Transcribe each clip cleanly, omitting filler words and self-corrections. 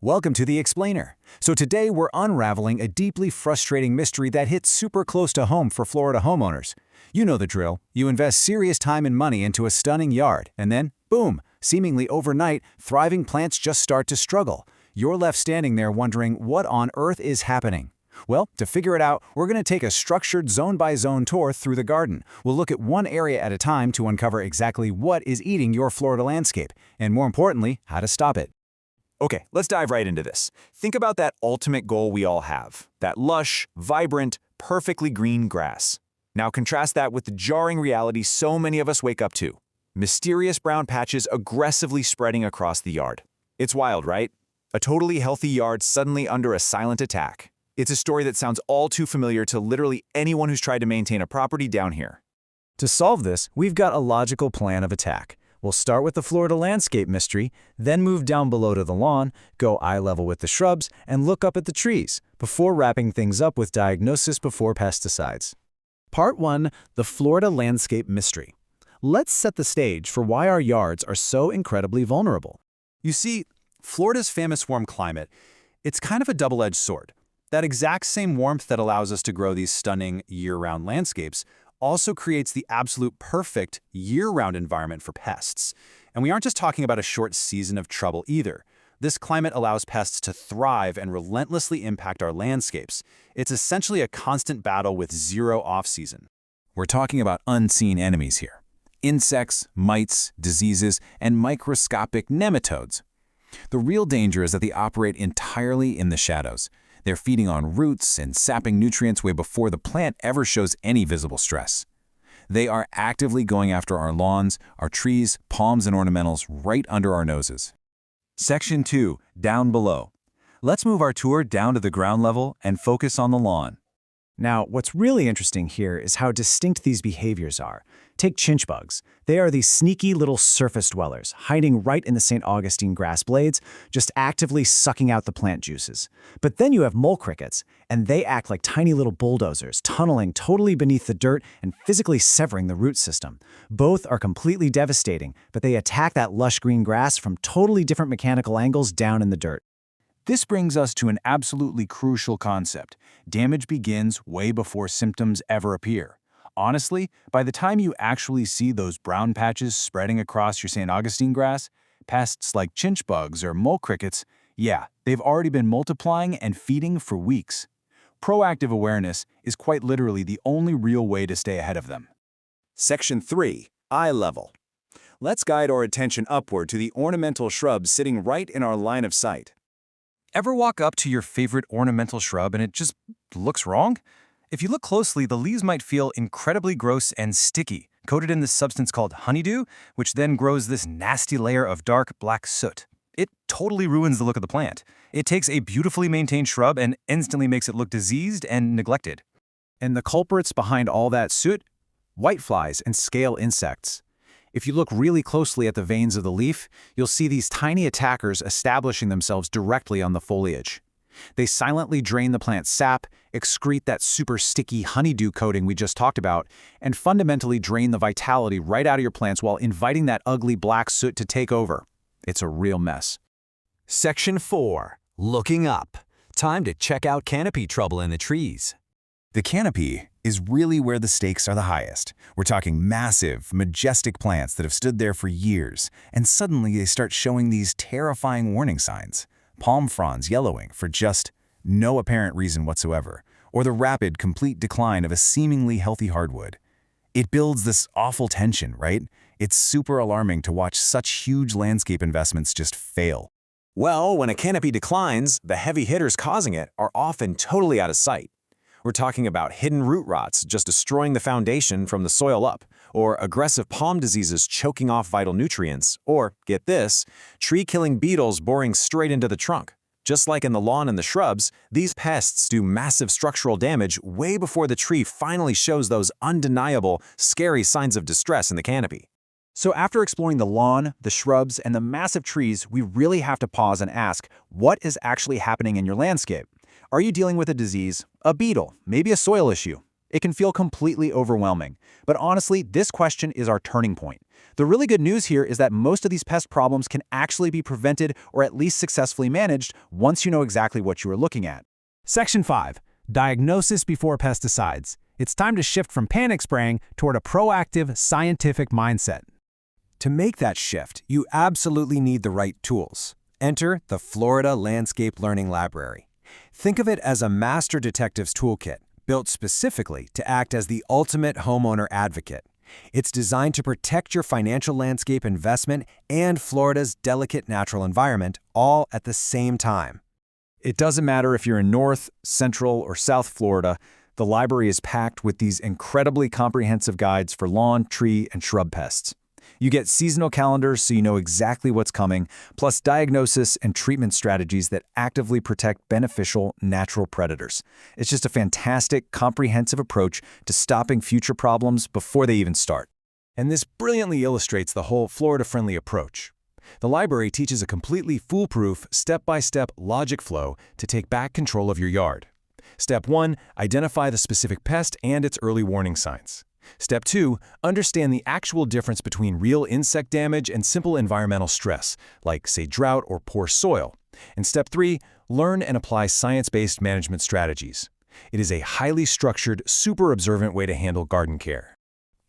Welcome to The Explainer. So today we're unraveling a deeply frustrating mystery that hits super close to home for Florida homeowners. You know the drill. You invest serious time and money into a stunning yard, and then, boom, seemingly overnight, thriving plants just start to struggle. You're left standing there wondering what on earth is happening. Well, to figure it out, we're going to take a structured zone-by-zone tour through the garden. We'll look at one area at a time to uncover exactly what is eating your Florida landscape, and more importantly, how to stop it. Okay, let's dive right into this. Think about that ultimate goal we all have, that lush, vibrant, perfectly green grass. Now contrast that with the jarring reality so many of us wake up to. Mysterious brown patches aggressively spreading across the yard. It's wild, right? A totally healthy yard suddenly under a silent attack. It's a story that sounds all too familiar to literally anyone who's tried to maintain a property down here. To solve this, we've got a logical plan of attack. We'll start with the Florida landscape mystery, then move down below to the lawn, go eye level with the shrubs, and look up at the trees, before wrapping things up with diagnosis before pesticides. Part 1. The Florida landscape mystery. Let's set the stage for why our yards are so incredibly vulnerable. You see, Florida's famous warm climate, it's kind of a double-edged sword. That exact same warmth that allows us to grow these stunning year-round landscapes also creates the absolute perfect year-round environment for pests. And we aren't just talking about a short season of trouble either. This climate allows pests to thrive and relentlessly impact our landscapes. It's essentially a constant battle with zero off-season. We're talking about unseen enemies here. Insects, mites, diseases, and microscopic nematodes. The real danger is that they operate entirely in the shadows. They're feeding on roots and sapping nutrients way before the plant ever shows any visible stress. They are actively going after our lawns, our trees, palms, and ornamentals right under our noses. Section 2, down below. Let's move our tour down to the ground level and focus on the lawn. Now, what's really interesting here is how distinct these behaviors are. Take chinch bugs. They are these sneaky little surface dwellers, hiding right in the St. Augustine grass blades, just actively sucking out the plant juices. But then you have mole crickets, and they act like tiny little bulldozers, tunneling totally beneath the dirt and physically severing the root system. Both are completely devastating, but they attack that lush green grass from totally different mechanical angles down in the dirt. This brings us to an absolutely crucial concept. Damage begins way before symptoms ever appear. Honestly, by the time you actually see those brown patches spreading across your St. Augustine grass, pests like chinch bugs or mole crickets, yeah, they've already been multiplying and feeding for weeks. Proactive awareness is quite literally the only real way to stay ahead of them. Section 3, eye level. Let's guide our attention upward to the ornamental shrubs sitting right in our line of sight. Ever walk up to your favorite ornamental shrub and it just looks wrong? If you look closely, the leaves might feel incredibly gross and sticky, coated in this substance called honeydew, which then grows this nasty layer of dark black soot. It totally ruins the look of the plant. It takes a beautifully maintained shrub and instantly makes it look diseased and neglected. And the culprits behind all that soot? Whiteflies and scale insects. If you look really closely at the veins of the leaf, you'll see these tiny attackers establishing themselves directly on the foliage. They silently drain the plant's sap, excrete that super sticky honeydew coating we just talked about, and fundamentally drain the vitality right out of your plants while inviting that ugly black soot to take over. It's a real mess. Section 4. Looking up. Time to check out canopy trouble in the trees. The canopy is really where the stakes are the highest. We're talking massive, majestic plants that have stood there for years, and suddenly they start showing these terrifying warning signs. Palm fronds yellowing for just no apparent reason whatsoever, or the rapid, complete decline of a seemingly healthy hardwood. It builds this awful tension, right? It's super alarming to watch such huge landscape investments just fail. Well, when a canopy declines, the heavy hitters causing it are often totally out of sight. We're talking about hidden root rots just destroying the foundation from the soil up, or aggressive palm diseases choking off vital nutrients, or, get this, tree-killing beetles boring straight into the trunk. Just like in the lawn and the shrubs, these pests do massive structural damage way before the tree finally shows those undeniable, scary signs of distress in the canopy. So after exploring the lawn, the shrubs, and the massive trees, we really have to pause and ask, what is actually happening in your landscape? Are you dealing with a disease, a beetle, maybe a soil issue? It can feel completely overwhelming. But honestly, this question is our turning point. The really good news here is that most of these pest problems can actually be prevented or at least successfully managed once you know exactly what you are looking at. Section 5. Diagnosis before pesticides. It's time to shift from panic spraying toward a proactive, scientific mindset. To make that shift, you absolutely need the right tools. Enter the Florida Landscape Learning Library. Think of it as a master detective's toolkit, built specifically to act as the ultimate homeowner advocate. It's designed to protect your financial landscape investment and Florida's delicate natural environment all at the same time. It doesn't matter if you're in North, Central, or South Florida, the library is packed with these incredibly comprehensive guides for lawn, tree, and shrub pests. You get seasonal calendars so you know exactly what's coming, plus diagnosis and treatment strategies that actively protect beneficial natural predators. It's just a fantastic, comprehensive approach to stopping future problems before they even start. And this brilliantly illustrates the whole Florida-friendly approach. The library teaches a completely foolproof, step-by-step logic flow to take back control of your yard. Step 1, identify the specific pest and its early warning signs. Step 2, understand the actual difference between real insect damage and simple environmental stress, like, say, drought or poor soil. And Step 3, learn and apply science-based management strategies. It is a highly structured, super observant way to handle garden care.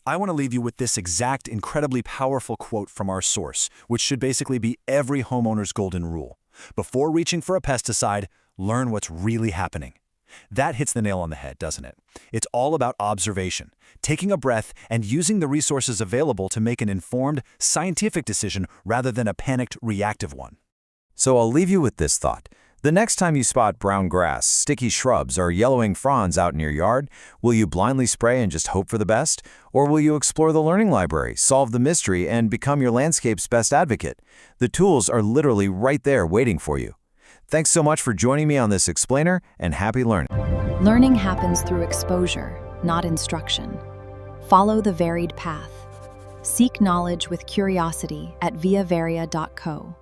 I want to leave you with this exact, incredibly powerful quote from our source, which should basically be every homeowner's golden rule. Before reaching for a pesticide, learn what's really happening. That hits the nail on the head, doesn't it? It's all about observation, taking a breath, and using the resources available to make an informed, scientific decision rather than a panicked, reactive one. So I'll leave you with this thought. The next time you spot brown grass, sticky shrubs, or yellowing fronds out in your yard, will you blindly spray and just hope for the best? Or will you explore the learning library, solve the mystery, and become your landscape's best advocate? The tools are literally right there waiting for you. Thanks so much for joining me on this explainer, and happy learning. Learning happens through exposure, not instruction. Follow the varied path. Seek knowledge with curiosity at viavaria.co.